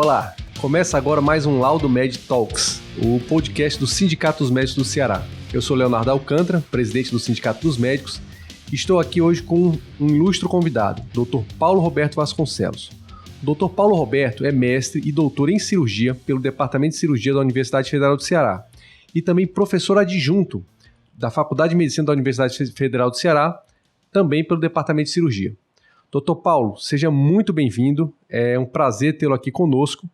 Olá, começa agora mais um Laudo Med Talks, o podcast do Sindicato dos Médicos do Ceará. Eu sou Leonardo Alcântara, presidente do Sindicato dos Médicos, e estou aqui hoje com um ilustre convidado, Dr. Paulo Roberto Vasconcelos. O Dr. Paulo Roberto é mestre e doutor em cirurgia pelo Departamento de Cirurgia da Universidade Federal do Ceará e também professor adjunto da Faculdade de Medicina da Universidade Federal do Ceará, também pelo Departamento de Cirurgia. Dr. Paulo, seja muito bem-vindo, é um prazer tê-lo aqui conosco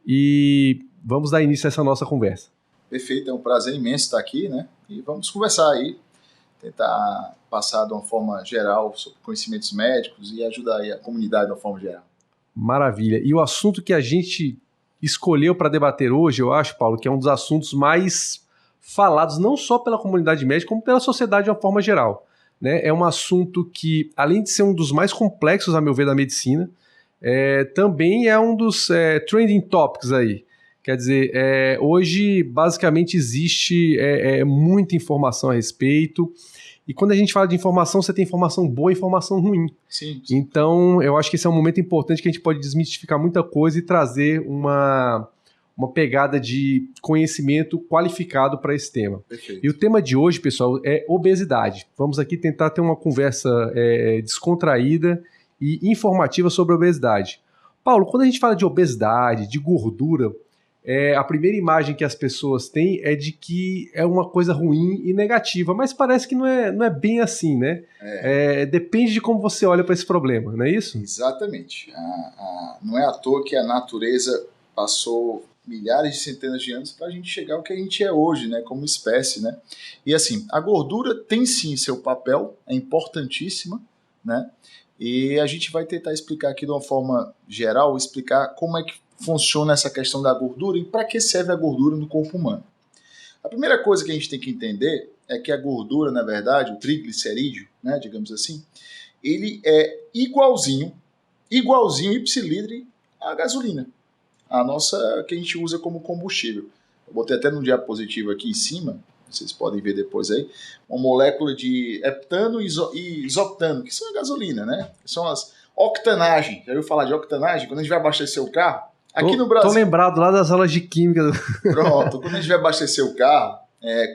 e vamos dar início a essa nossa conversa. Perfeito, é um prazer imenso estar aqui, né? E vamos conversar aí, tentar passar de uma forma geral sobre conhecimentos médicos e ajudar aí a comunidade de uma forma geral. Maravilha. E o assunto que a gente escolheu para debater hoje, eu acho, Paulo, que é um dos assuntos mais falados não só pela comunidade médica, como pela sociedade de uma forma geral. Né? É um assunto que, além de ser um dos mais complexos, a meu ver, da medicina, também é um dos trending topics aí. Quer dizer, hoje, basicamente, existe muita informação a respeito. E quando a gente fala de informação, você tem informação boa e informação ruim. Sim. Então, eu acho que esse é um momento importante que a gente pode desmistificar muita coisa e trazer uma pegada de conhecimento qualificado para esse tema. Perfeito. E o tema de hoje, pessoal, é obesidade. Vamos aqui tentar ter uma conversa descontraída e informativa sobre obesidade. Paulo, quando a gente fala de obesidade, de gordura, a primeira imagem que as pessoas têm é de que é uma coisa ruim e negativa, mas parece que não é bem assim, né? Depende de como você olha para esse problema, não é isso? Exatamente. Não é à toa que a natureza passou milhares de centenas de anos para a gente chegar ao que a gente é hoje, né, como espécie, né? E assim, a gordura tem sim seu papel, é importantíssima, né? E a gente vai tentar explicar aqui de uma forma geral, explicar como é que funciona essa questão da gordura e para que serve a gordura no corpo humano. A primeira coisa que a gente tem que entender é que a gordura, na verdade, o triglicerídeo, né, digamos assim, ele é igualzinho ipsilídere à gasolina. A nossa, que a gente usa como combustível. Eu botei até no diapositivo aqui em cima, vocês podem ver depois aí, uma molécula de heptano e isoctano, que são a gasolina, né? Que são as octanagens. Já ouviu falar de octanagem? Quando a gente vai abastecer o carro, aqui no Brasil... Tô lembrado lá das aulas de química. Pronto, quando a gente vai abastecer o carro,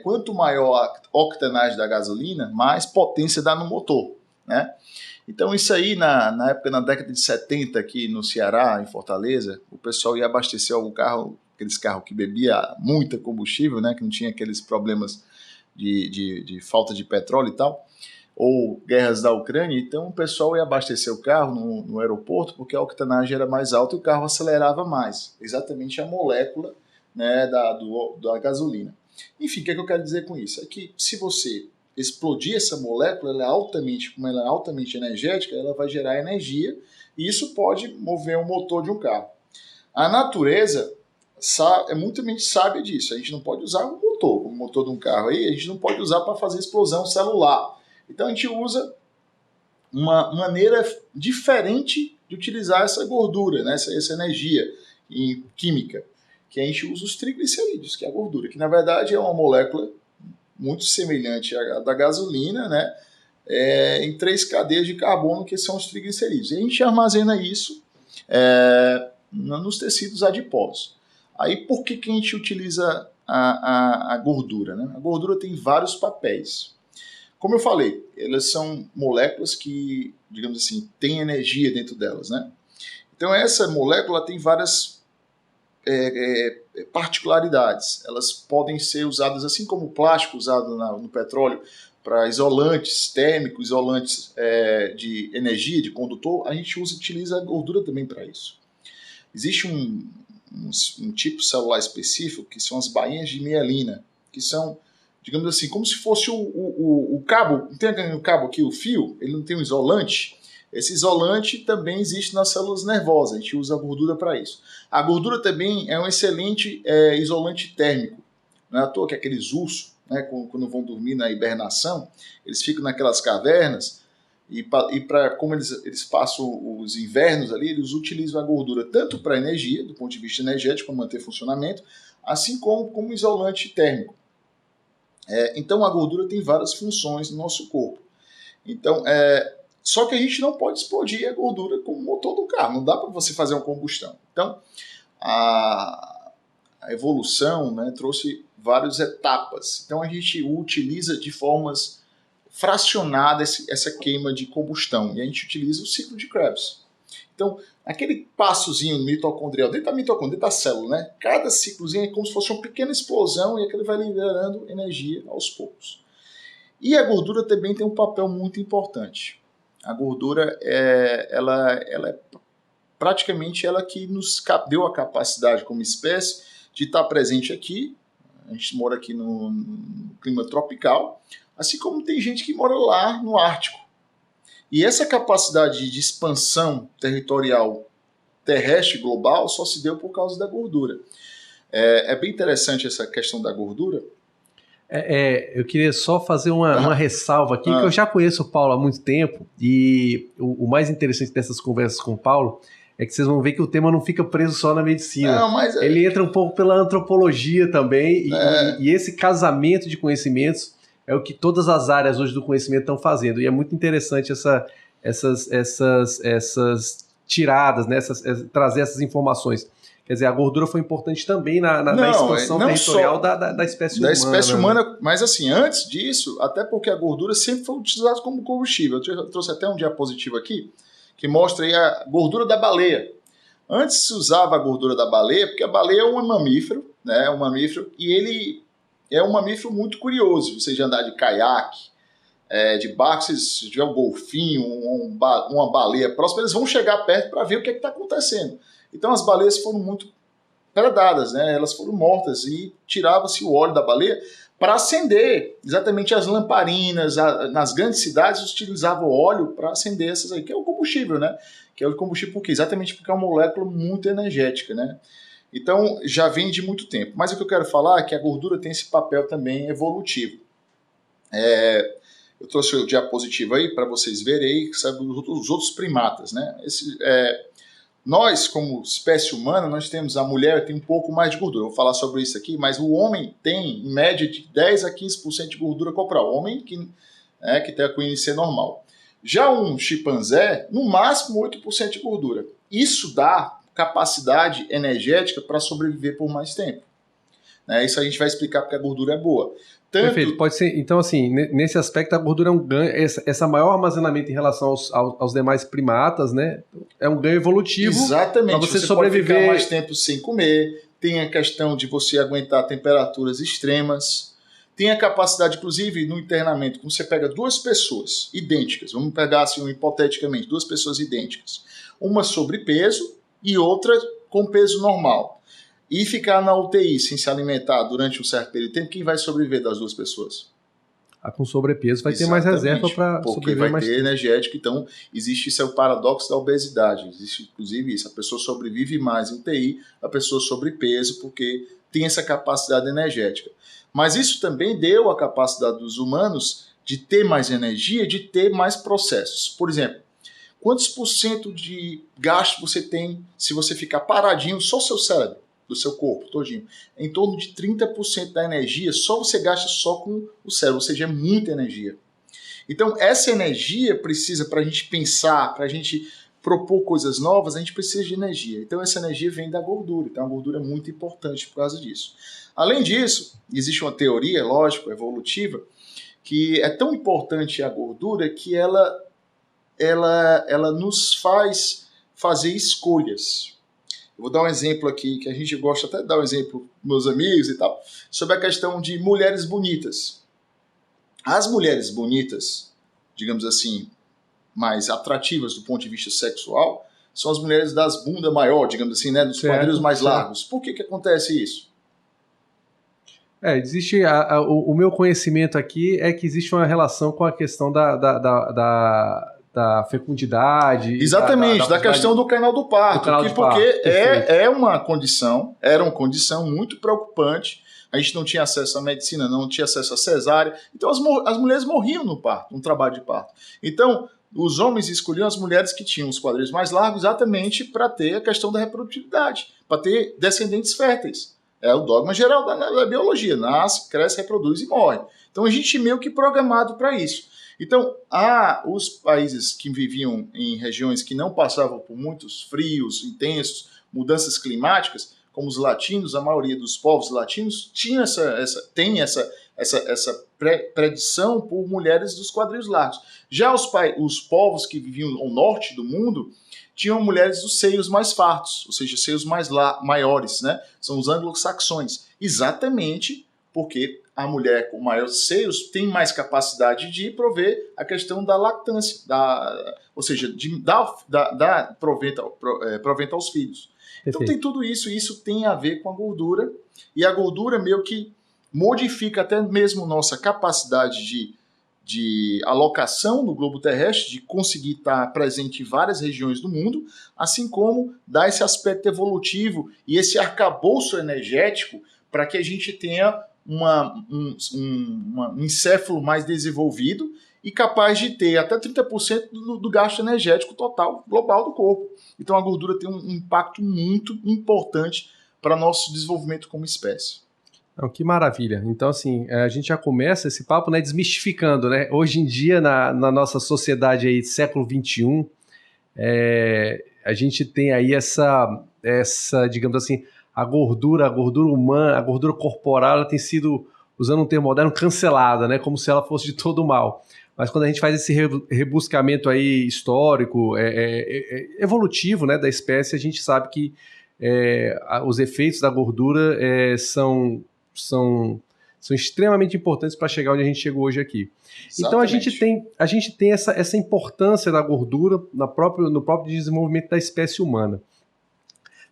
quanto maior a octanagem da gasolina, mais potência dá no motor, né? Então isso aí, na época, na década de 70, aqui no Ceará, em Fortaleza, o pessoal ia abastecer algum carro, aqueles carros que bebia muita combustível, né, que não tinha aqueles problemas de falta de petróleo e tal, ou guerras da Ucrânia, então o pessoal ia abastecer o carro no aeroporto porque a octanagem era mais alta e o carro acelerava mais, exatamente a molécula, né, da gasolina. Enfim, o que eu quero dizer com isso? É que se você explodir essa molécula, como ela é altamente energética, ela vai gerar energia e isso pode mover o motor de um carro. A natureza é muito sábia disso. A gente não pode usar o motor de um carro aí, a gente não pode usar para fazer explosão celular. Então a gente usa uma maneira diferente de utilizar essa gordura, né? essa energia química, que a gente usa os triglicerídeos, que é a gordura, que na verdade é uma molécula muito semelhante à da gasolina, né? Em 3 cadeias de carbono, que são os triglicerídeos. E a gente armazena isso nos tecidos adiposos. Aí, por que a gente utiliza a gordura? Né? A gordura tem vários papéis. Como eu falei, elas são moléculas que, digamos assim, têm energia dentro delas, né? Então, essa molécula tem várias particularidades. Elas podem ser usadas, assim como o plástico usado no petróleo, para isolantes térmicos, isolantes de energia, de condutor, a gente utiliza a gordura também para isso. Existe um tipo celular específico, que são as bainhas de mielina, que são, digamos assim, como se fosse o cabo, não tem o cabo aqui, o fio, ele não tem um isolante. Esse isolante também existe nas células nervosas, a gente usa a gordura para isso. A gordura também é um excelente isolante térmico. Não é à toa que aqueles ursos, né, quando vão dormir na hibernação, eles ficam naquelas cavernas e como eles passam os invernos ali, eles utilizam a gordura tanto para energia, do ponto de vista energético, para manter funcionamento, assim como isolante térmico. Então a gordura tem várias funções no nosso corpo. Então, só que a gente não pode explodir a gordura como o motor do carro. Não dá para você fazer uma combustão. Então, a evolução, né, trouxe várias etapas. Então a gente utiliza de formas fracionadas essa queima de combustão. E a gente utiliza o ciclo de Krebs. Então, aquele passozinho mitocondrial, dentro da mitocôndria, dentro da célula, né? Cada ciclozinho é como se fosse uma pequena explosão e aquele vai liberando energia aos poucos. E a gordura também tem um papel muito importante. A gordura, ela é praticamente ela que nos deu a capacidade como espécie de estar presente aqui. A gente mora aqui no clima tropical, assim como tem gente que mora lá no Ártico. E essa capacidade de expansão territorial terrestre global só se deu por causa da gordura. É bem interessante essa questão da gordura. Eu queria só fazer uma ressalva aqui, que eu já conheço o Paulo há muito tempo, e o mais interessante dessas conversas com o Paulo é que vocês vão ver que o tema não fica preso só na medicina. Não, mas ele entra um pouco pela antropologia também, e esse casamento de conhecimentos é o que todas as áreas hoje do conhecimento estão fazendo. E é muito interessante essas tiradas, né? Trazer essas informações. Quer dizer, a gordura foi importante também na expansão territorial da espécie humana. Da espécie humana, mas assim, antes disso, até porque a gordura sempre foi utilizada como combustível. Eu trouxe até um diapositivo aqui, que mostra aí a gordura da baleia. Antes se usava a gordura da baleia, porque a baleia é um mamífero, né? Um mamífero, e ele é um mamífero muito curioso. Você já andar de caiaque, de barco, se tiver um golfinho, uma baleia próxima, eles vão chegar perto para ver o que está acontecendo. Então as baleias foram muito predadas, né? Elas foram mortas e tirava-se o óleo da baleia para acender. Exatamente as lamparinas, nas grandes cidades utilizavam óleo para acender essas aí, que é o combustível, né? Que é o combustível por quê? Exatamente porque é uma molécula muito energética, né? Então, já vem de muito tempo. Mas o que eu quero falar é que a gordura tem esse papel também evolutivo. Eu trouxe o diapositivo aí para vocês verem aí, sabe, os outros primatas, né? Nós, como espécie humana, nós temos, a mulher tem um pouco mais de gordura. Eu vou falar sobre isso aqui, mas o homem tem, em média, de 10 a 15% de gordura corporal. O homem que tem a INC normal. Já um chimpanzé, no máximo 8% de gordura. Isso dá capacidade energética para sobreviver por mais tempo. Isso a gente vai explicar porque a gordura é boa. Perfeito, pode ser. Então, assim, nesse aspecto, a gordura é um ganho, essa maior armazenamento em relação aos demais primatas, né? É um ganho evolutivo. Exatamente. Para você sobreviver. Pode ficar mais tempo sem comer, tem a questão de você aguentar temperaturas extremas, tem a capacidade, inclusive, no internamento, quando você pega duas pessoas idênticas, vamos pegar assim, hipoteticamente, duas pessoas idênticas, uma sobrepeso e outra com peso normal, e ficar na UTI sem se alimentar durante um certo período de tempo, quem vai sobreviver das duas pessoas? A com sobrepeso vai ter mais reserva para sobreviver mais tempo. Porque vai ter energético, então existe isso, é o paradoxo da obesidade, existe inclusive isso, a pessoa sobrevive mais em UTI, a pessoa sobrepeso, porque tem essa capacidade energética. Mas isso também deu a capacidade dos humanos de ter mais energia, de ter mais processos. Por exemplo, quantos % de gasto você tem se você ficar paradinho, só o seu cérebro, do seu corpo todinho? Em torno de 30% da energia só você gasta só com o cérebro, ou seja, é muita energia. Então essa energia precisa, para a gente pensar, para a gente propor coisas novas, a gente precisa de energia. Então essa energia vem da gordura, então a gordura é muito importante por causa disso. Além disso, existe uma teoria, lógico, evolutiva, que é tão importante a gordura que ela nos faz fazer escolhas. Eu vou dar um exemplo aqui, que a gente gosta até de dar um exemplo para meus amigos e tal, sobre a questão de mulheres bonitas. As mulheres bonitas, digamos assim, mais atrativas do ponto de vista sexual, são as mulheres das bundas maior, digamos assim, né, dos quadris mais largos. Por que acontece isso? Existe o meu conhecimento aqui é que existe uma relação com a questão da fecundidade. Exatamente, da questão do canal do parto. Porque era uma condição muito preocupante. A gente não tinha acesso à medicina, não tinha acesso à cesárea. Então as mulheres morriam no parto, no trabalho de parto. Então os homens escolhiam as mulheres que tinham os quadris mais largos exatamente para ter a questão da reprodutividade, para ter descendentes férteis. É o dogma geral da biologia. Nasce, cresce, reproduz e morre. Então a gente meio que programado para isso. Então, os países que viviam em regiões que não passavam por muitos frios intensos, mudanças climáticas, como os latinos, a maioria dos povos latinos tem essa predição por mulheres dos quadris largos. Já os povos que viviam ao norte do mundo tinham mulheres dos seios mais fartos, ou seja, seios maiores, né? São os anglo-saxões. Exatamente porque a mulher com maiores seios tem mais capacidade de prover a questão da lactância, ou seja, de dar provento aos filhos. Então tem tudo isso, e isso tem a ver com a gordura, e a gordura meio que modifica até mesmo nossa capacidade de alocação no globo terrestre, de conseguir estar presente em várias regiões do mundo, assim como dá esse aspecto evolutivo e esse arcabouço energético para que a gente tenha um encéfalo mais desenvolvido e capaz de ter até 30% do gasto energético total global do corpo. Então a gordura tem um impacto muito importante para nosso desenvolvimento como espécie. Não, que maravilha. Então, assim, a gente já começa esse papo, né, desmistificando, né? Hoje em dia, na nossa sociedade aí, século XXI, a gente tem aí essa, digamos assim, a gordura humana, a gordura corporal, ela tem sido, usando um termo moderno, cancelada, né? Como se ela fosse de todo mal. Mas quando a gente faz esse rebuscamento aí histórico, evolutivo, né, da espécie, a gente sabe que os efeitos da gordura são extremamente importantes para chegar onde a gente chegou hoje aqui. Exatamente. Então a gente tem essa importância da gordura no próprio desenvolvimento da espécie humana.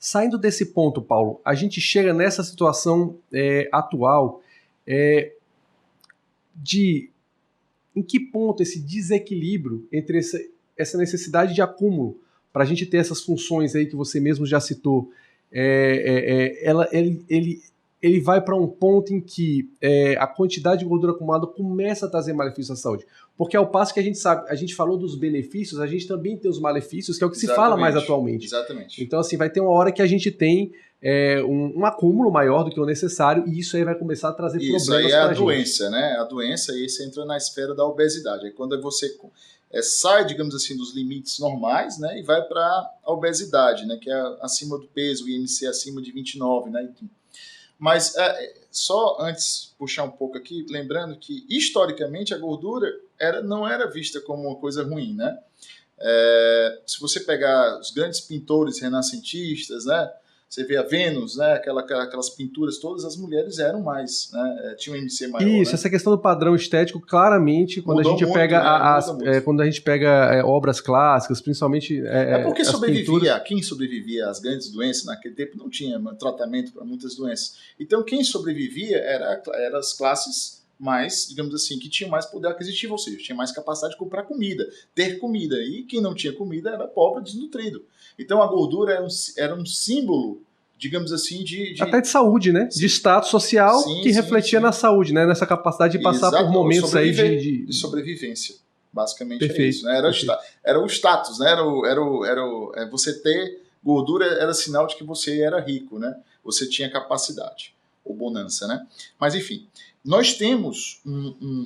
Saindo desse ponto, Paulo, a gente chega nessa situação atual em que ponto esse desequilíbrio entre essa necessidade de acúmulo para a gente ter essas funções aí que você mesmo já citou, ele vai para um ponto em que a quantidade de gordura acumulada começa a trazer malefícios à saúde. Porque ao passo que a gente sabe, a gente falou dos benefícios, a gente também tem os malefícios, que é o que se fala mais atualmente. Exatamente. Então, assim, vai ter uma hora que a gente tem um acúmulo maior do que o necessário, e isso aí vai começar a trazer problemas para a gente. Isso aí é a doença, né? A doença, aí você entra na esfera da obesidade. Aí quando você sai, digamos assim, dos limites normais, né, e vai para a obesidade, né, que é acima do peso, o IMC acima de 29, né? Mas só antes, puxar um pouco aqui, lembrando que, historicamente, a gordura não era vista como uma coisa ruim, né? Se você pegar os grandes pintores renascentistas, né? Você vê a Vênus, né? Aquelas pinturas todas, as mulheres eram mais, né? Tinham um IMC maior. Isso, né? Essa questão do padrão estético, claramente, quando a gente pega quando a gente pega obras clássicas, principalmente porque quem sobrevivia às grandes doenças naquele tempo não tinha tratamento para muitas doenças. Então quem sobrevivia eram as classes mais, digamos assim, que tinham mais poder aquisitivo, ou seja, tinha mais capacidade de comprar comida, ter comida. E quem não tinha comida era pobre, desnutrido. Então a gordura era um símbolo, digamos assim, até de saúde, né? Sim. De status social, que refletia na saúde, né? Nessa capacidade de passar por momentos aí de sobrevivência. Basicamente perfeito, é isso, né? Era o status, né? Você ter gordura era sinal de que você era rico, né? Você tinha capacidade, ou bonança, né? Mas enfim, nós temos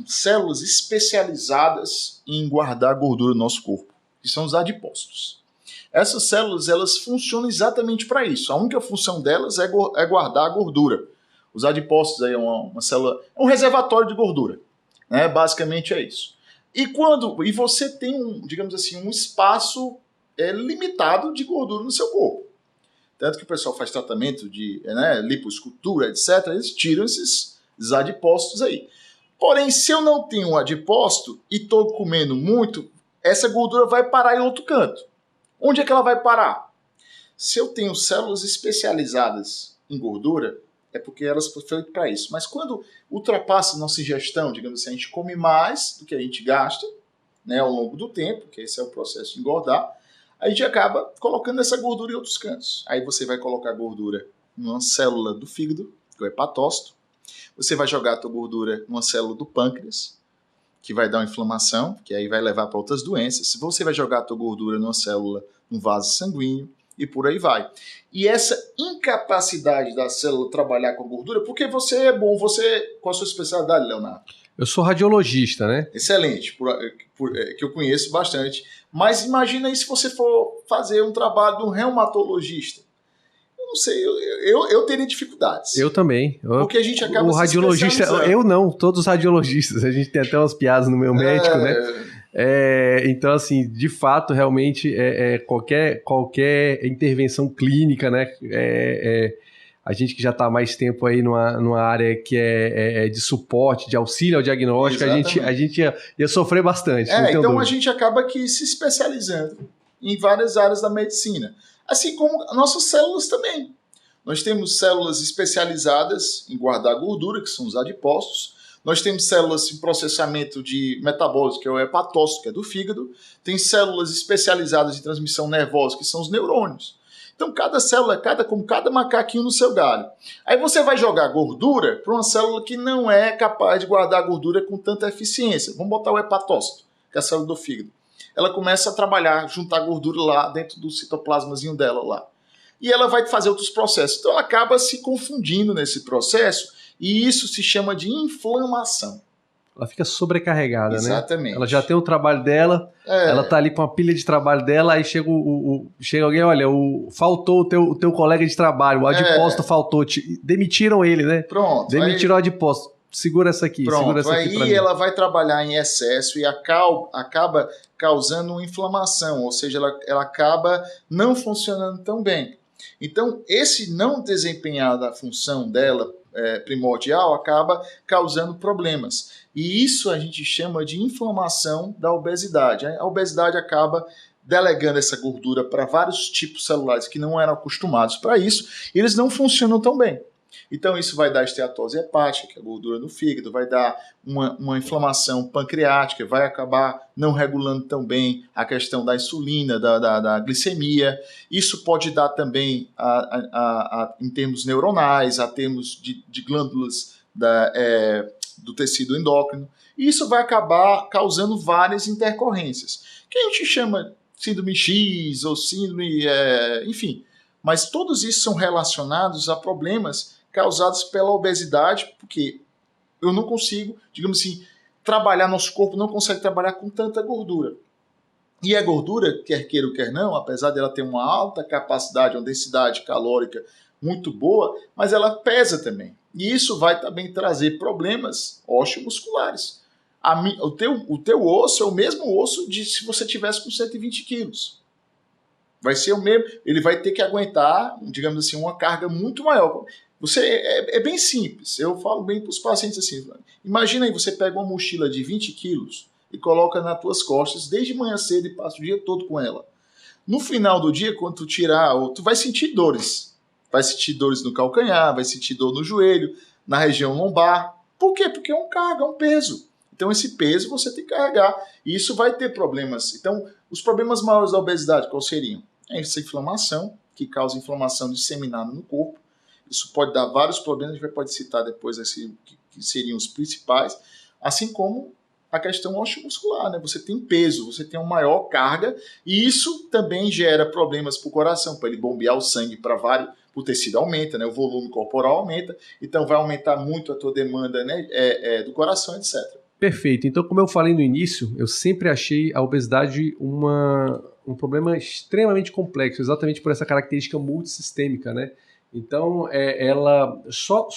células especializadas em guardar gordura no nosso corpo, que são os adipócitos. Essas células, elas funcionam exatamente para isso. A única função delas é guardar a gordura. Os adipócitos aí uma célula, é um reservatório de gordura, né? Basicamente é isso. E você tem digamos assim, um espaço limitado de gordura no seu corpo. Tanto que o pessoal faz tratamento de lipoescultura, etc. Eles tiram esses adipócitos aí. Porém, se eu não tenho um adipócito e estou comendo muito, essa gordura vai parar em outro canto. Onde é que ela vai parar? Se eu tenho células especializadas em gordura, é porque elas foram feitas para isso. Mas quando ultrapassa a nossa ingestão, digamos assim, a gente come mais do que a gente gasta, né, ao longo do tempo, que esse é o processo de engordar, a gente acaba colocando essa gordura em outros cantos. Aí você vai colocar gordura numa célula do fígado, que é o hepatócito. Você vai jogar a tua gordura numa célula do pâncreas, que vai dar uma inflamação, que aí vai levar para outras doenças. Você vai jogar a tua gordura numa célula, num vaso sanguíneo, e por aí vai. E essa incapacidade da célula trabalhar com a gordura, porque você é bom, qual a sua especialidade, Leonardo? Eu sou radiologista, né? Excelente, que eu conheço bastante. Mas imagina aí se você for fazer um trabalho de um reumatologista. sei, eu teria dificuldades. Eu também. Porque a gente acaba o radiologista, eu não, todos os radiologistas, a gente tem até umas piadas no meu médico, né? Então, assim, de fato, realmente, qualquer intervenção clínica, né? A gente que já está há mais tempo aí numa área que é de suporte, de auxílio ao diagnóstico, a gente ia sofrer bastante. Então dúvida. a gente acaba aqui se especializando em várias áreas da medicina. Assim como nossas células também. Nós temos células especializadas em guardar gordura, que são os adipócitos. Nós temos células em processamento de metabólitos, que é o hepatócito, que é do fígado. Tem células especializadas em transmissão nervosa, que são os neurônios. Então, cada célula é como cada macaquinho no seu galho. Aí você vai jogar gordura para uma célula que não é capaz de guardar gordura com tanta eficiência. Vamos botar o hepatócito, que é a célula do fígado. Ela começa a trabalhar, juntar gordura lá dentro do citoplasmazinho dela lá. E ela vai fazer outros processos. Então, ela acaba se confundindo nesse processo e isso se chama de inflamação. Ela fica sobrecarregada, né? Exatamente. Ela já tem o trabalho dela, ela tá ali com a pilha de trabalho dela, aí chega alguém, olha, faltou o teu colega de trabalho, o adipócito faltou, demitiram ele, né? Pronto. Demitiram o adipócito. Segura essa aqui, segura essa aqui pra mim. Aí ela vai trabalhar em excesso e acaba causando uma inflamação, ou seja, ela acaba não funcionando tão bem. Então, esse não desempenhar da função dela primordial acaba causando problemas. E isso a gente chama de inflamação da obesidade. A obesidade acaba delegando essa gordura para vários tipos celulares que não eram acostumados para isso, e eles não funcionam tão bem. Então isso vai dar esteatose hepática, que é a gordura no fígado, vai dar uma inflamação pancreática, vai acabar não regulando tão bem a questão da insulina, da glicemia. Isso pode dar também, em termos neuronais, a termos de glândulas do tecido endócrino. E isso vai acabar causando várias intercorrências, que a gente chama síndrome X ou síndrome, enfim. Mas todos isso são relacionados a problemas causados pela obesidade, porque eu não consigo, digamos assim, nosso corpo não consegue trabalhar com tanta gordura. E a gordura, quer queira ou quer não, apesar dela ter uma alta capacidade, uma densidade calórica muito boa, mas ela pesa também. E isso vai também trazer problemas osteomusculares. O teu osso é o mesmo osso de se você tivesse com 120 quilos. Vai ser o mesmo, ele vai ter que aguentar, digamos assim, uma carga muito maior. É bem simples, eu falo bem para os pacientes assim, imagina aí, você pega uma mochila de 20 quilos e coloca nas tuas costas desde manhã cedo e passa o dia todo com ela. No final do dia, quando tu tirar, tu vai sentir dores. Vai sentir dores no calcanhar, vai sentir dor no joelho, na região lombar. Por quê? Porque é um carga, é um peso. Então esse peso você tem que carregar e isso vai ter problemas. Então os problemas maiores da obesidade quais seriam? Essa inflamação, que causa inflamação disseminada no corpo. Isso pode dar vários problemas, a gente pode citar depois que seriam os principais, assim como a questão osteomuscular, né? Você tem peso, você tem uma maior carga e isso também gera problemas para o coração, para ele bombear o sangue para vários, o tecido aumenta, né? O volume corporal aumenta, então vai aumentar muito a tua demanda, né? Do coração, etc. Perfeito. Então, como eu falei no início, eu sempre achei a obesidade um problema extremamente complexo, exatamente por essa característica multissistêmica, né? Então, ela só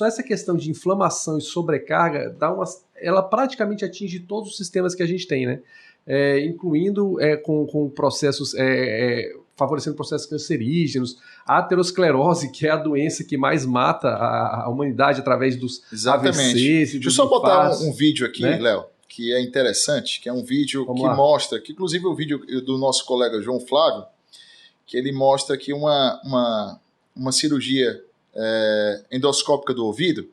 essa questão de inflamação e sobrecarga ela praticamente atinge todos os sistemas que a gente tem, né? Incluindo com processos favorecendo processos cancerígenos, a aterosclerose, que é a doença que mais mata a humanidade através dos AVCs. Deixa eu só botar um vídeo aqui, né, Léo, que é interessante, que é um vídeo mostra, que inclusive o vídeo do nosso colega João Flávio, que ele mostra aqui uma cirurgia endoscópica do ouvido,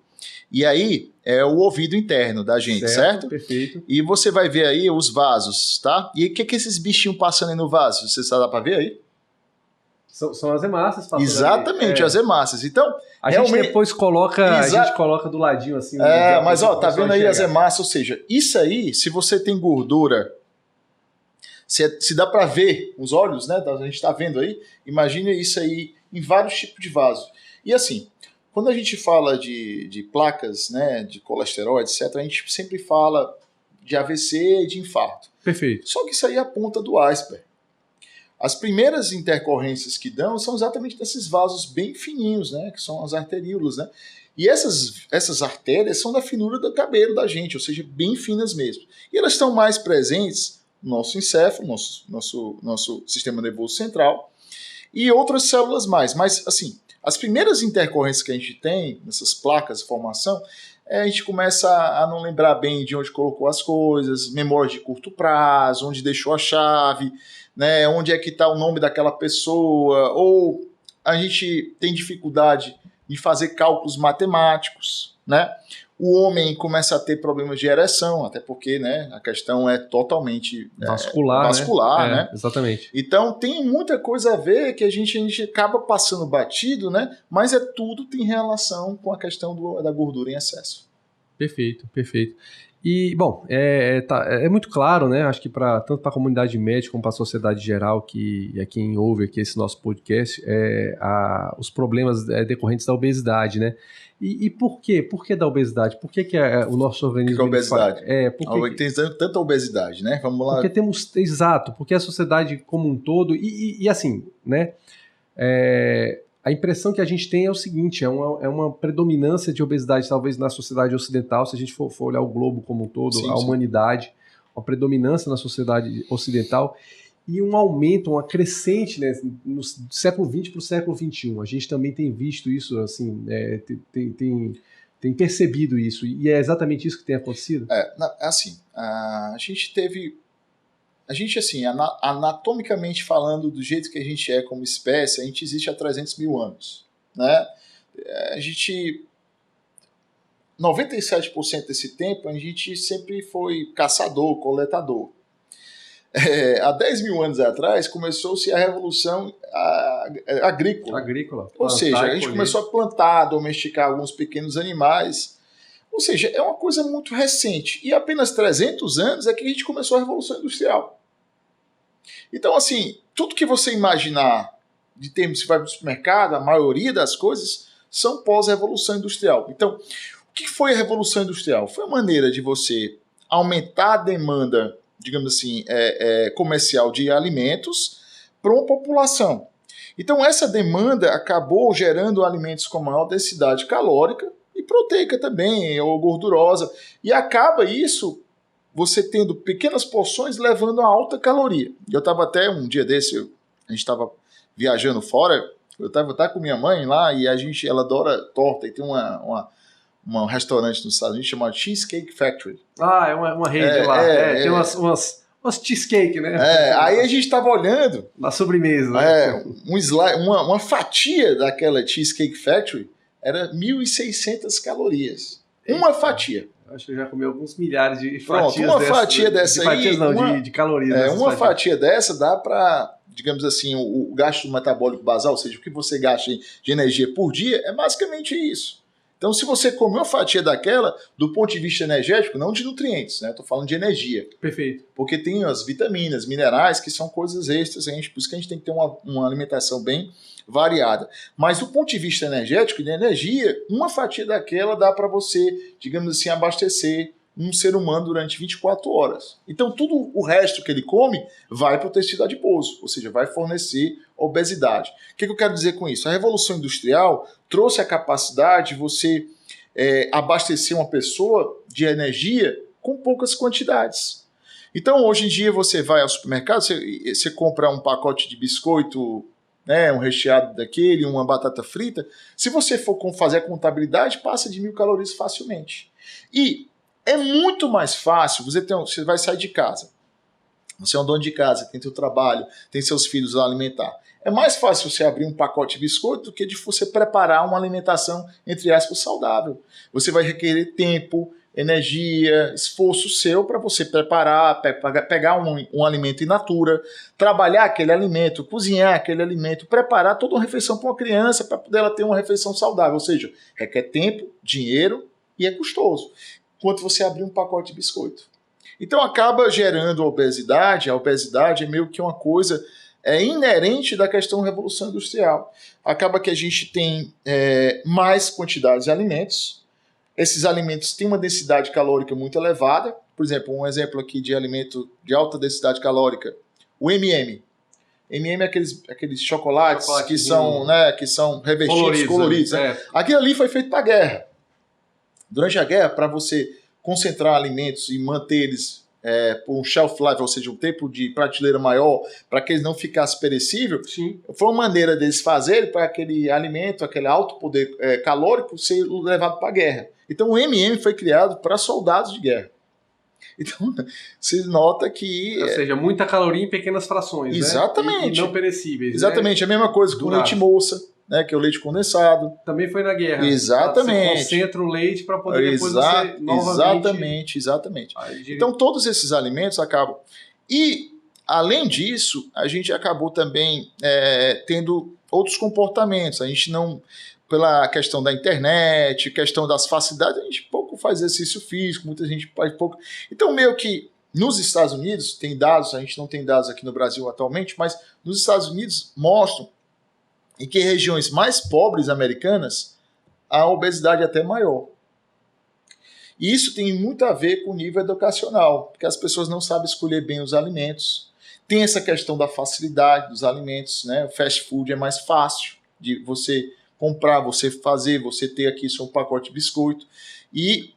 e aí é o ouvido interno da gente, certo? Perfeito. E você vai ver aí os vasos, tá? E o que esses bichinhos passando aí no vaso? Você dá pra ver aí? São as hemácias passando. Exatamente, as hemácias. Então, a gente depois coloca do ladinho assim. Mas ó, tá vendo aí as hemácias? Ou seja, isso aí, se você tem gordura, se dá pra ver os olhos, né? A gente tá vendo aí, imagine isso aí em vários tipos de vasos. E assim, quando a gente fala de placas, né, de colesterol, etc., a gente sempre fala de AVC e de infarto. Perfeito. Só que isso aí é a ponta do iceberg. as primeiras intercorrências que dão são exatamente desses vasos bem fininhos, né? Que são as arteríolas, né? E essas artérias são da finura do cabelo da gente, ou seja, bem finas mesmo. E elas estão mais presentes no nosso encéfalo, nosso sistema nervoso central, e outras células mais. Mas, assim, as primeiras intercorrências que a gente tem, nessas placas de formação, a gente começa a não lembrar bem de onde colocou as coisas, memória de curto prazo, onde deixou a chave, né, onde é que está o nome daquela pessoa, ou a gente tem dificuldade de fazer cálculos matemáticos, né? O homem começa a ter problemas de ereção, até porque, né, a questão é totalmente vascular, né? Exatamente. Então tem muita coisa a ver que a gente acaba passando batido, né? Mas tudo tem relação com a questão da gordura em excesso. Perfeito, perfeito. E, bom, é muito claro, né? Acho que tanto para a comunidade médica como para a sociedade geral, que é quem ouve aqui esse nosso podcast, os problemas decorrentes da obesidade, né? E por quê? Por que da obesidade? Por que o nosso organismo... Por que a obesidade? Porque tem tanta obesidade, né? Vamos lá. Porque exato, porque a sociedade como um todo, e assim, né? A impressão que a gente tem é o seguinte, é uma predominância de obesidade talvez na sociedade ocidental, se a gente for olhar o globo como um todo, sim, a humanidade, uma predominância na sociedade ocidental e um aumento, uma crescente, né, no século XX para o século XXI. A gente também tem visto isso, assim, tem percebido isso, e é exatamente isso que tem acontecido? A gente, assim, anatomicamente falando, do jeito que a gente é como espécie, a gente existe há 300 mil anos, né? 97% desse tempo, a gente sempre foi caçador, coletador. Há 10 mil anos atrás, começou-se a revolução agrícola. Ou seja, a gente começou a plantar, domesticar alguns pequenos animais. Ou seja, é uma coisa muito recente. E apenas 300 anos é que a gente começou a Revolução Industrial. Então, assim, tudo que você imaginar de termos que vai para o supermercado, a maioria das coisas são pós-Revolução Industrial. Então, o que foi a Revolução Industrial? Foi uma maneira de você aumentar a demanda, digamos assim, comercial de alimentos para uma população. Então, essa demanda acabou gerando alimentos com maior densidade calórica e proteica também, ou gordurosa. E acaba isso, você tendo pequenas porções levando a alta caloria. Eu estava até um dia desse, a gente estava viajando fora, eu estava com minha mãe lá e ela adora torta e tem um restaurante nos Estados Unidos chamado Cheesecake Factory. É uma rede lá. Tem umas cheesecake, né? Aí a gente estava olhando... Na sobremesa. Né? Uma fatia daquela Cheesecake Factory era 1.600 calorias. Uma fatia. Acho que eu já comi alguns milhares de fatias. Pronto, uma fatia dessa aí... de calorias. Uma fatia dessa dá para, digamos assim, o gasto metabólico basal, ou seja, o que você gasta de energia por dia, é basicamente isso. Então, se você comer uma fatia daquela, do ponto de vista energético, não de nutrientes, né? Estou falando de energia. Perfeito. Porque tem as vitaminas, minerais, que são coisas extras, por isso que a gente tem que ter uma alimentação bem variada. Mas do ponto de vista energético, de energia, uma fatia daquela dá para você, digamos assim, abastecer um ser humano durante 24 horas. Então, tudo o resto que ele come vai para o tecido adiposo, ou seja, vai fornecer obesidade. O que eu quero dizer com isso? A Revolução Industrial trouxe a capacidade de você abastecer uma pessoa de energia com poucas quantidades. Então, hoje em dia, você vai ao supermercado, você compra um pacote de biscoito, né, um recheado daquele, uma batata frita. Se você for fazer a contabilidade, passa de 1.000 calorias facilmente. E é muito mais fácil, você vai sair de casa, você é um dono de casa, tem seu trabalho, tem seus filhos a alimentar. É mais fácil você abrir um pacote de biscoito do que de você preparar uma alimentação, entre aspas, saudável. Você vai requerer tempo, energia, esforço seu para você preparar, pegar um alimento in natura, trabalhar aquele alimento, cozinhar aquele alimento, preparar toda uma refeição para uma criança para poder ela ter uma refeição saudável. Ou seja, requer tempo, dinheiro e é custoso. Enquanto você abrir um pacote de biscoito. Então acaba gerando obesidade. A obesidade é meio que uma coisa inerente da questão da Revolução Industrial. Acaba que a gente tem mais quantidade de alimentos. Esses alimentos têm uma densidade calórica muito elevada. Por exemplo, um exemplo aqui de alimento de alta densidade calórica, o MM. M&M é aqueles chocolates que são, né, que são revestidos, coloridos. Né? Aquilo ali foi feito para a guerra. Durante a guerra, para você concentrar alimentos e manter eles por um shelf life, ou seja, um tempo de prateleira maior, para que eles não ficassem perecíveis, foi uma maneira deles fazerem para aquele alimento, aquele alto poder calórico, ser levado para a guerra. Então o M&M foi criado para soldados de guerra. Então, você nota que... Ou seja, muita caloria em pequenas frações, exatamente. Né? E não perecíveis. Exatamente, né? A mesma coisa com o leite moça, né? Que é o leite condensado. Também foi na guerra. Exatamente. Você concentra o leite para poder depois você novamente... Exatamente. Então, todos esses alimentos acabam... E, além disso, a gente acabou também tendo outros comportamentos. A gente não... Pela questão da internet, questão das facilidades, a gente pouco faz exercício físico, muita gente faz pouco. Então, meio que nos Estados Unidos, tem dados, a gente não tem dados aqui no Brasil atualmente, mas nos Estados Unidos mostram em que regiões mais pobres americanas a obesidade é até maior. E isso tem muito a ver com o nível educacional, porque as pessoas não sabem escolher bem os alimentos. Tem essa questão da facilidade dos alimentos, né? O fast food é mais fácil de você comprar, você fazer, você ter aqui seu pacote de biscoito. E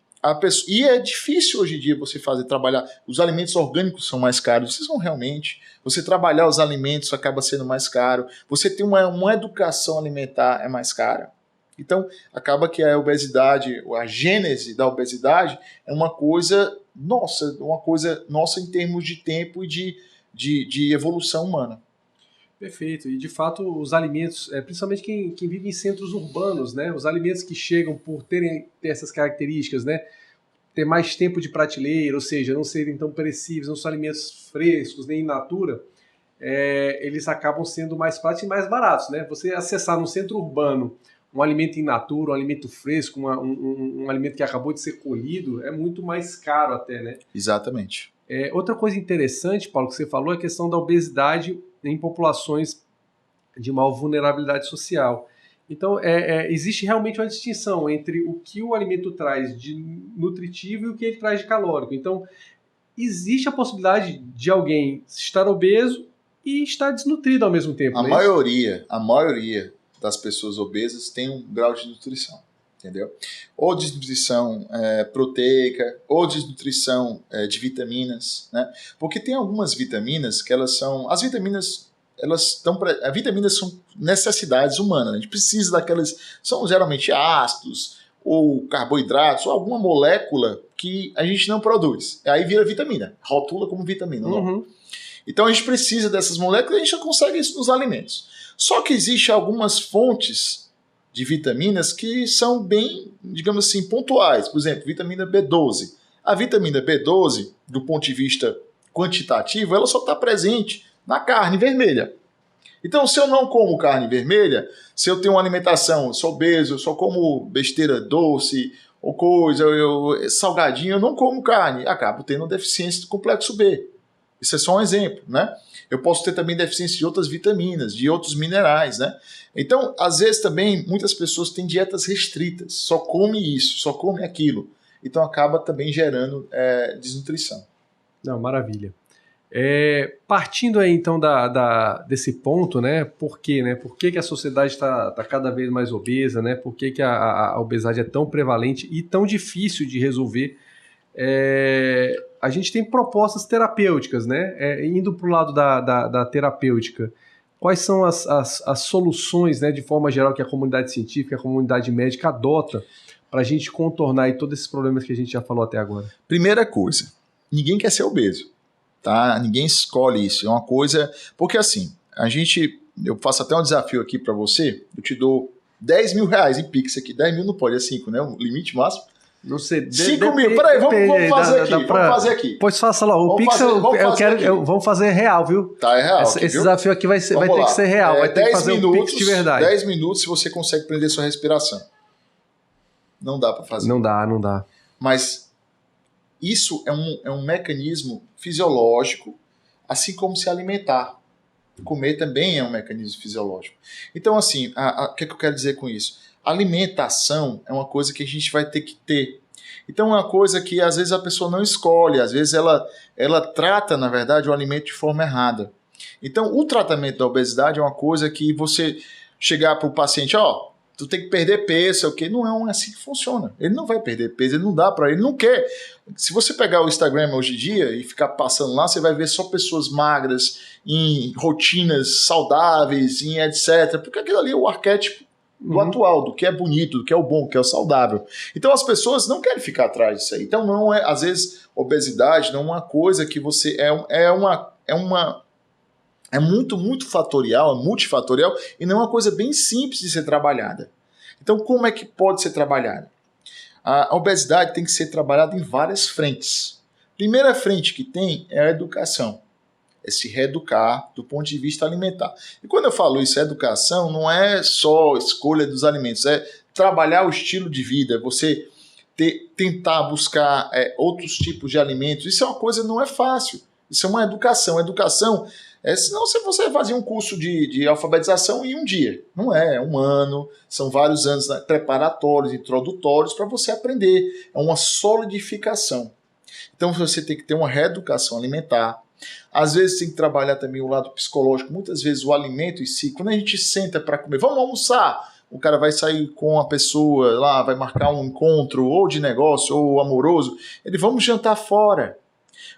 é difícil hoje em dia você trabalhar. Os alimentos orgânicos são mais caros. Vocês vão realmente. Você trabalhar os alimentos acaba sendo mais caro. Você ter uma educação alimentar é mais cara. Então, acaba que a obesidade, a gênese da obesidade é uma coisa nossa em termos de tempo e de evolução humana. Perfeito. E, de fato, os alimentos, principalmente quem vive em centros urbanos, né? Os alimentos que chegam por ter essas características, né? Ter mais tempo de prateleira, ou seja, não serem tão perecíveis, não são alimentos frescos, nem in natura, eles acabam sendo mais práticos e mais baratos, né? Você acessar no centro urbano um alimento in natura, um alimento fresco, um alimento que acabou de ser colhido, é muito mais caro até, né? Exatamente. Outra coisa interessante, Paulo, que você falou é a questão da obesidade em populações de maior vulnerabilidade social. Então, existe realmente uma distinção entre o que o alimento traz de nutritivo e o que ele traz de calórico. Então, existe a possibilidade de alguém estar obeso e estar desnutrido ao mesmo tempo. A maioria das pessoas obesas tem um grau de nutrição, entendeu? Ou desnutrição proteica, ou desnutrição de vitaminas, né? Porque tem algumas vitaminas que elas são... As vitaminas, vitaminas são necessidades humanas, né? A gente precisa daquelas... São geralmente ácidos, ou carboidratos, ou alguma molécula que a gente não produz. Aí vira vitamina, rotula como vitamina. Não. Então a gente precisa dessas moléculas e a gente não consegue isso nos alimentos. Só que existem algumas fontes de vitaminas que são bem, digamos assim, pontuais. Por exemplo, vitamina B12. A vitamina B12, do ponto de vista quantitativo, ela só está presente na carne vermelha. Então, se eu não como carne vermelha, se eu tenho uma alimentação, eu sou obeso, eu só como besteira doce ou coisa, salgadinho, eu não como carne, acabo tendo deficiência do complexo B. Isso é só um exemplo, né? Eu posso ter também deficiência de outras vitaminas, de outros minerais, né? Então, às vezes também, muitas pessoas têm dietas restritas, só come isso, só come aquilo. Então, acaba também gerando desnutrição. Não, maravilha. Partindo aí, então, desse ponto, né? Por quê, né? Por que a sociedade está cada vez mais obesa, né? Por que a obesidade é tão prevalente e tão difícil de resolver? A gente tem propostas terapêuticas, né? Indo para o lado da terapêutica, quais são as soluções, né, de forma geral, que a comunidade científica, a comunidade médica adota para a gente contornar aí todos esses problemas que a gente já falou até agora? Primeira coisa, ninguém quer ser obeso, tá? Ninguém escolhe isso, é uma coisa... Porque assim, eu faço até um desafio aqui para você, eu te dou 10 mil reais em Pix aqui, 10 mil não pode, é 5, né? O limite máximo. Não sei. 5 mil, peraí, vamos fazer aqui. Pois faça lá, o Pix vamos fazer real, viu? Tá, é real. Esse desafio aqui vai ter que ser real, vai ter que fazer um Pix de verdade. 10 minutos se você consegue prender sua respiração. Não dá para fazer. Não dá. Mas isso é um mecanismo fisiológico, assim como se alimentar. Comer também é um mecanismo fisiológico. Então, assim, o que eu quero dizer com isso? Alimentação é uma coisa que a gente vai ter que ter. Então é uma coisa que às vezes a pessoa não escolhe, às vezes ela trata, na verdade, o alimento de forma errada. Então, o tratamento da obesidade é uma coisa que você chegar para o paciente, tu tem que perder peso, o quê? Não é assim que funciona. Ele não vai perder peso, ele não dá para ele, não quer. Se você pegar o Instagram hoje em dia e ficar passando lá, você vai ver só pessoas magras, em rotinas saudáveis, em etc. Porque aquilo ali é o arquétipo do atual, do que é bonito, do que é o bom, do que é o saudável. Então as pessoas não querem ficar atrás disso aí. Então não é, às vezes, obesidade não é uma coisa que você é muito fatorial, é multifatorial e não é uma coisa bem simples de ser trabalhada. Então, como é que pode ser trabalhada? A obesidade tem que ser trabalhada em várias frentes. Primeira frente que tem é a educação. É se reeducar do ponto de vista alimentar. E quando eu falo isso, educação não é só escolha dos alimentos, é trabalhar o estilo de vida, você tentar buscar outros tipos de alimentos. Isso é uma coisa, não é fácil. Isso é uma educação. Educação senão você fazia um curso de alfabetização em um dia. Não é um ano, são vários anos preparatórios, introdutórios, para você aprender. É uma solidificação. Então você tem que ter uma reeducação alimentar. Às vezes tem que trabalhar também o lado psicológico. Muitas vezes o alimento em si, quando a gente senta para comer, vamos almoçar, o cara vai sair com a pessoa lá, vai marcar um encontro ou de negócio ou amoroso, vamos jantar fora.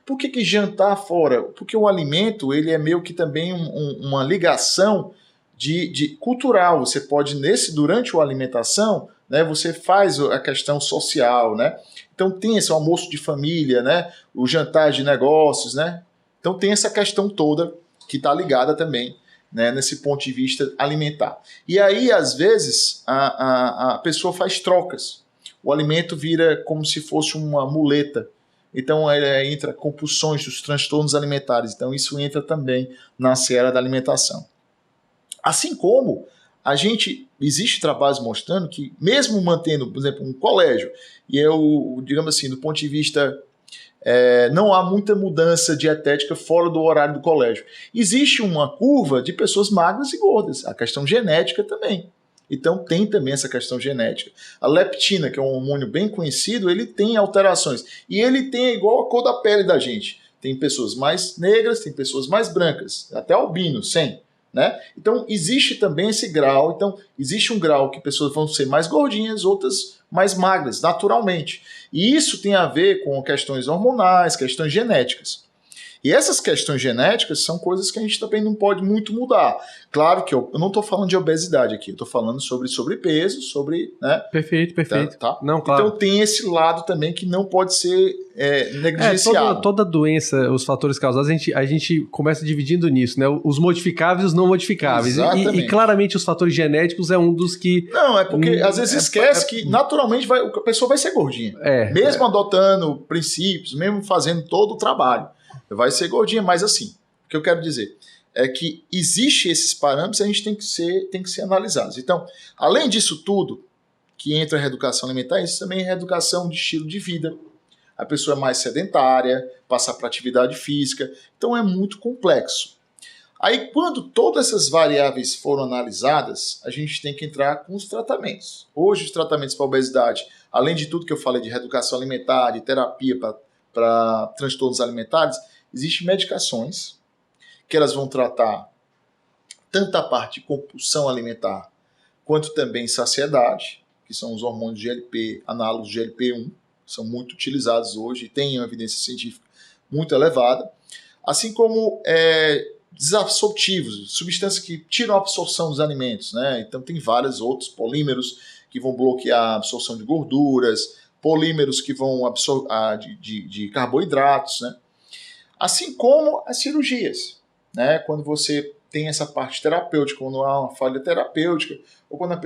Por que jantar fora? Porque o alimento ele é meio que também uma ligação de cultural. Você pode, durante a alimentação, né, você faz a questão social, né? Então tem esse almoço de família, né? O jantar de negócios, né? Então tem essa questão toda que está ligada também, né, nesse ponto de vista alimentar. E aí, às vezes, a pessoa faz trocas. O alimento vira como se fosse uma muleta. Então entra compulsões dos transtornos alimentares. Então isso entra também na seara da alimentação. Assim como existe trabalhos mostrando que mesmo mantendo, por exemplo, um colégio, e digamos assim, do ponto de vista, não há muita mudança dietética fora do horário do colégio. Existe uma curva de pessoas magras e gordas, a questão genética também. Então tem também essa questão genética. A leptina, que é um hormônio bem conhecido, ele tem alterações. E ele tem igual a cor da pele da gente. Tem pessoas mais negras, tem pessoas mais brancas, até albino, sem. Né? Então existe também esse grau. Então existe um grau que pessoas vão ser mais gordinhas, outras mais magras, naturalmente. E isso tem a ver com questões hormonais, questões genéticas. E essas questões genéticas são coisas que a gente também não pode muito mudar. Claro que eu não estou falando de obesidade aqui, eu estou falando sobre sobrepeso, sobre... Né? Perfeito. Tá? Não, claro. Então tem esse lado também que não pode ser negligenciado. Toda doença, os fatores causados, a gente começa dividindo nisso, né? Os modificáveis e os não modificáveis. E claramente os fatores genéticos é um dos que... Não, é porque às vezes esquece que naturalmente a pessoa vai ser gordinha. Mesmo adotando princípios, mesmo fazendo todo o trabalho. Vai ser gordinha, mas assim, o que eu quero dizer é que existe esses parâmetros e a gente tem que ser analisados. Então, além disso tudo, que entra a reeducação alimentar, isso também é reeducação de estilo de vida. A pessoa é mais sedentária, passar para atividade física, então é muito complexo. Aí, quando todas essas variáveis foram analisadas, a gente tem que entrar com os tratamentos. Hoje, os tratamentos para obesidade, além de tudo que eu falei de reeducação alimentar, de terapia para transtornos alimentares, existem medicações que elas vão tratar tanto a parte de compulsão alimentar quanto também saciedade, que são os hormônios GLP, análogos GLP-1, são muito utilizados hoje e têm uma evidência científica muito elevada, assim como desabsortivos, substâncias que tiram a absorção dos alimentos, né? Então tem vários outros polímeros que vão bloquear a absorção de gorduras, polímeros que vão absorver de carboidratos, né? Assim como as cirurgias, né? Quando você tem essa parte terapêutica, quando há uma falha terapêutica, ou quando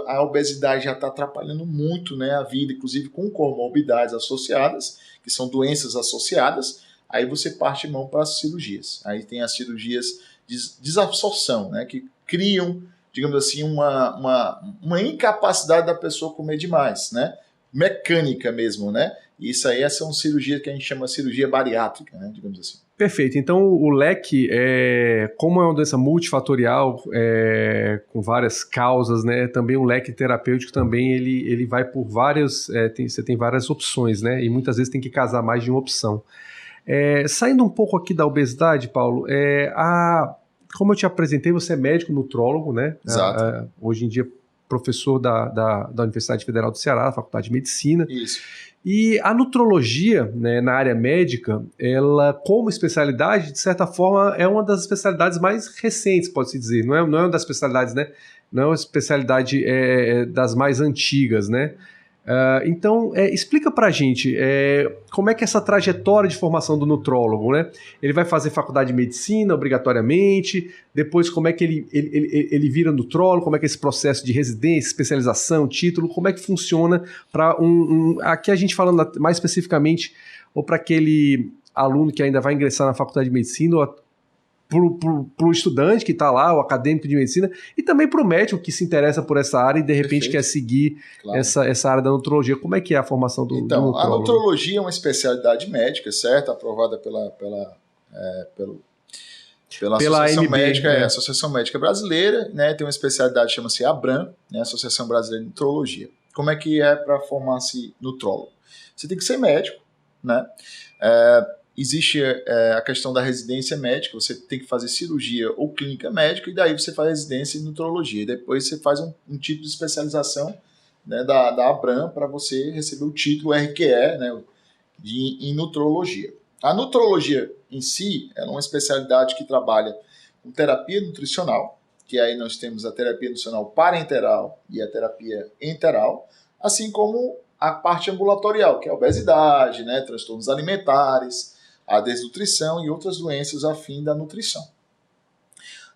a obesidade já está atrapalhando muito, né, a vida, inclusive com comorbidades associadas, que são doenças associadas, aí você parte mão para as cirurgias. Aí tem as cirurgias de desabsorção, né, que criam, digamos assim, uma incapacidade da pessoa comer demais, né? Mecânica mesmo, né? E isso aí são cirurgias que a gente chama de cirurgia bariátrica, né? Digamos assim. Perfeito. Então o leque, como é uma doença multifatorial, com várias causas, né? Também o leque terapêutico também ele vai por várias, você tem várias opções, né? E muitas vezes tem que casar mais de uma opção. Saindo um pouco aqui da obesidade, Paulo, como eu te apresentei, você é médico nutrólogo, né? Exato. Hoje em dia, professor da Universidade Federal do Ceará, da Faculdade de Medicina. Isso. E a nutrologia, né, na área médica, ela, como especialidade, de certa forma, é uma das especialidades mais recentes, pode-se dizer. Não é uma das especialidades, né? Não é uma especialidade das mais antigas, né? Então, explica pra gente como é que é essa trajetória de formação do nutrólogo, né? Ele vai fazer faculdade de medicina obrigatoriamente, depois como é que ele vira nutrólogo, como é que é esse processo de residência, especialização, título, como é que funciona para aqui a gente falando mais especificamente, ou para aquele aluno que ainda vai ingressar na faculdade de medicina, ou para o estudante que está lá, o acadêmico de medicina, e também para o médico que se interessa por essa área e de repente quer seguir essa área da nutrologia. Como é que é a formação do nutrólogo? A nutrologia é uma especialidade médica, certo? Aprovada pela Associação AMB, Médica, Associação Médica Brasileira, né? Tem uma especialidade que chama-se ABRAM, né? Associação Brasileira de Nutrologia. Como é que é para formar-se nutrólogo? Você tem que ser médico, né? Existe a questão da residência médica, você tem que fazer cirurgia ou clínica médica, e daí você faz residência em nutrologia. E depois você faz um tipo de especialização, né, da ABRAM para você receber o título RQE, né, em nutrologia. A nutrologia em si é uma especialidade que trabalha com terapia nutricional, que aí nós temos a terapia nutricional parenteral e a terapia enteral, assim como a parte ambulatorial, que é a obesidade, né, transtornos alimentares, a desnutrição e outras doenças a fim da nutrição.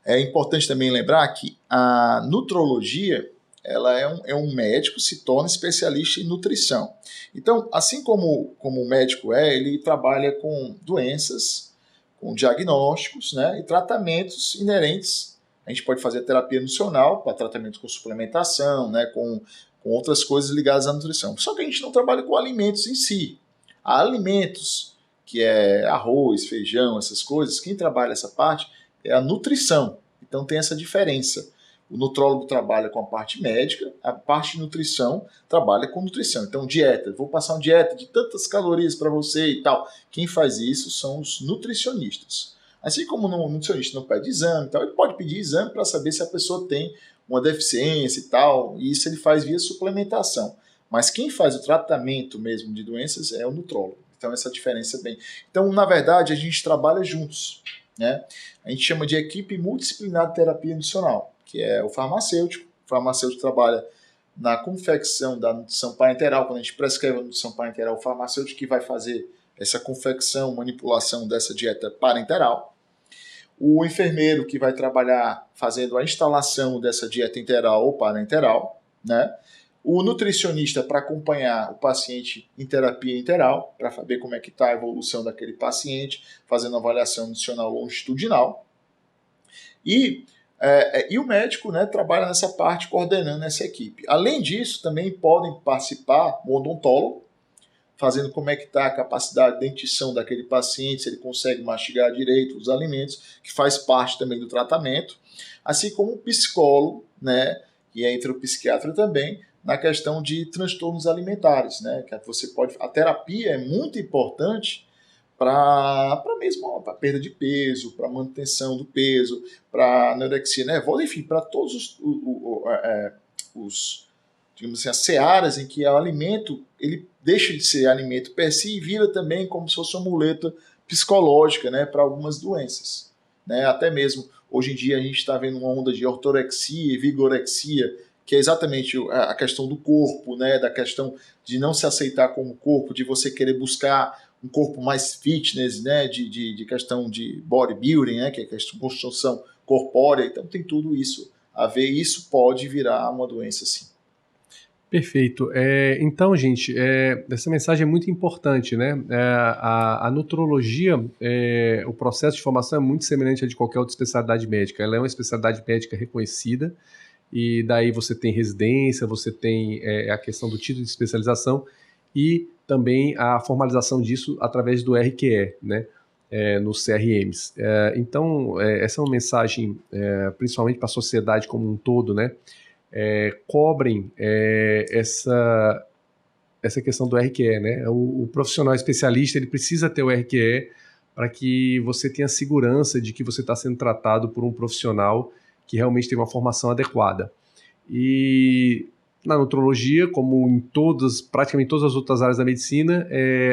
É importante também lembrar que a nutrologia, ela é um médico, se torna especialista em nutrição. Então, assim como o médico ele trabalha com doenças, com diagnósticos, né, e tratamentos inerentes. A gente pode fazer terapia nutricional para tratamento com suplementação, né, com outras coisas ligadas à nutrição. Só que a gente não trabalha com alimentos em si. Há alimentos, que é arroz, feijão, essas coisas, quem trabalha essa parte é a nutrição. Então tem essa diferença. O nutrólogo trabalha com a parte médica, a parte de nutrição trabalha com nutrição. Então dieta, vou passar uma dieta de tantas calorias para você e tal. Quem faz isso são os nutricionistas. Assim como o nutricionista não pede exame e tal, ele pode pedir exame para saber se a pessoa tem uma deficiência e tal, e isso ele faz via suplementação. Mas quem faz o tratamento mesmo de doenças é o nutrólogo. Então essa diferença é bem... Então, na verdade, a gente trabalha juntos, né? A gente chama de equipe multidisciplinar de terapia nutricional, que é o farmacêutico. O farmacêutico trabalha na confecção da nutrição parenteral. Quando a gente prescreve a nutrição parenteral, o farmacêutico que vai fazer essa confecção, manipulação dessa dieta parenteral. O enfermeiro que vai trabalhar fazendo a instalação dessa dieta enteral ou parenteral, né? O nutricionista para acompanhar o paciente em terapia enteral, para saber como é que está a evolução daquele paciente, fazendo avaliação nutricional longitudinal. E o médico, né, trabalha nessa parte, coordenando essa equipe. Além disso, também podem participar o odontólogo, fazendo como é que está a capacidade de dentição daquele paciente, se ele consegue mastigar direito os alimentos, que faz parte também do tratamento, assim como o psicólogo, né, e entra o psiquiatra também, na questão de transtornos alimentares, né, que a terapia é muito importante para perda de peso, para manutenção do peso, para anorexia nervosa, enfim, para todos digamos assim, as searas em que o alimento ele deixa de ser alimento per si e vira também como se fosse uma muleta psicológica, né, para algumas doenças, né? Até mesmo hoje em dia a gente está vendo uma onda de ortorexia e vigorexia, que é exatamente a questão do corpo, né, da questão de não se aceitar como corpo, de você querer buscar um corpo mais fitness, né, de questão de bodybuilding, né, que é a questão de construção corpórea. Então tem tudo isso a ver, e isso pode virar uma doença sim. Perfeito. Então, gente, essa mensagem é muito importante, né? A nutrologia, o processo de formação é muito semelhante a de qualquer outra especialidade médica. Ela é uma especialidade médica reconhecida, e daí você tem residência, você tem a questão do título de especialização e também a formalização disso através do RQE, né? Nos CRMs. Então, essa é uma mensagem principalmente para a sociedade como um todo, né? Cobrem essa essa questão do RQE, né? O profissional especialista, ele precisa ter o RQE para que você tenha segurança de que você está sendo tratado por um profissional que realmente tem uma formação adequada. E na nutrologia, como em praticamente todas as outras áreas da medicina,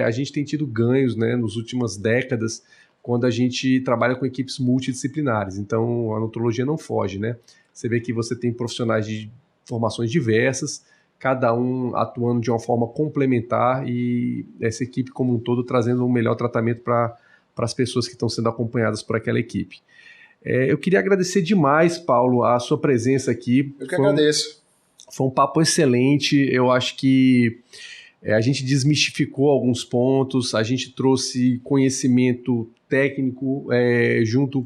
a gente tem tido ganhos, né, nas últimas décadas, quando a gente trabalha com equipes multidisciplinares. Então, a nutrologia não foge, né? Você vê que você tem profissionais de formações diversas, cada um atuando de uma forma complementar e essa equipe como um todo trazendo um melhor tratamento para as pessoas que estão sendo acompanhadas por aquela equipe. Eu queria agradecer demais, Paulo, a sua presença aqui. Eu que agradeço. Foi um papo excelente. Eu acho que a gente desmistificou alguns pontos, a gente trouxe conhecimento técnico junto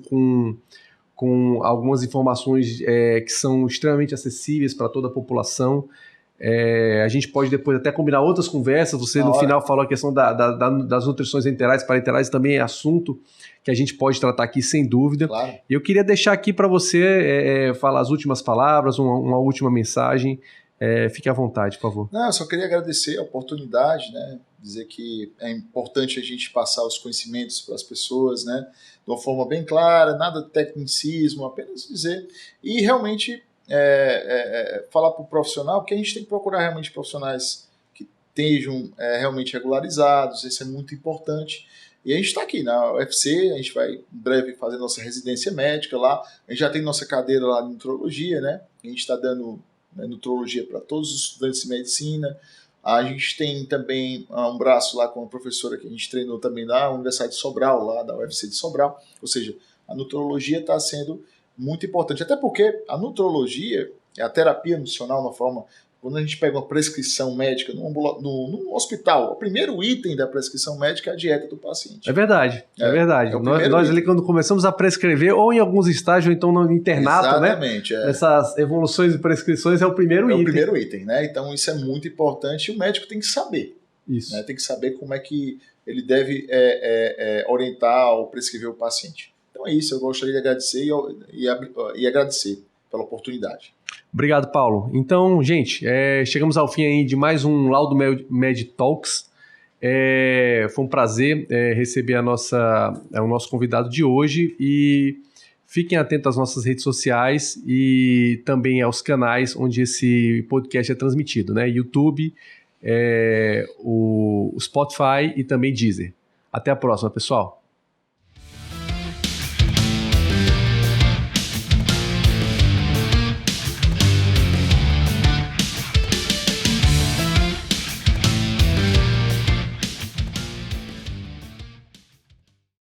com algumas informações que são extremamente acessíveis para toda a população. A gente pode depois até combinar outras conversas. Você no final falou a questão das nutrições enterais, parenterais, também é assunto que a gente pode tratar aqui sem dúvida. Claro. E eu queria deixar aqui para você falar as últimas palavras, uma última mensagem. Fique à vontade, por favor. Não, eu só queria agradecer a oportunidade, né? Dizer que é importante a gente passar os conhecimentos para as pessoas, né? De uma forma bem clara, nada de tecnicismo, apenas dizer. E realmente falar para o profissional, porque a gente tem que procurar realmente profissionais que estejam realmente regularizados, isso é muito importante. E a gente está aqui na UFC, a gente vai em breve fazer nossa residência médica lá, a gente já tem nossa cadeira lá de nutrologia, né? A gente está dando nutrologia para todos os estudantes de medicina. A gente tem também um braço lá com uma professora que a gente treinou também da Universidade de Sobral, lá da UFC de Sobral. Ou seja, a nutrologia está sendo muito importante. Até porque a nutrologia é a terapia nutricional na forma... Quando a gente pega uma prescrição médica num hospital, o primeiro item da prescrição médica é a dieta do paciente. É verdade, é verdade. Nós ali quando começamos a prescrever, ou em alguns estágios, ou então no internato, exatamente, né? Essas evoluções e prescrições é o primeiro item. É o primeiro item, né? Então isso é muito importante e o médico tem que saber. Isso. Né? Tem que saber como é que ele deve orientar ou prescrever o paciente. Então é isso, eu gostaria de agradecer e agradecer pela oportunidade. Obrigado, Paulo. Então, gente, chegamos ao fim aí de mais um Laudo Med Talks. Foi um prazer receber o nosso convidado de hoje e fiquem atentos às nossas redes sociais e também aos canais onde esse podcast é transmitido, né? YouTube, o Spotify e também Deezer. Até a próxima, pessoal.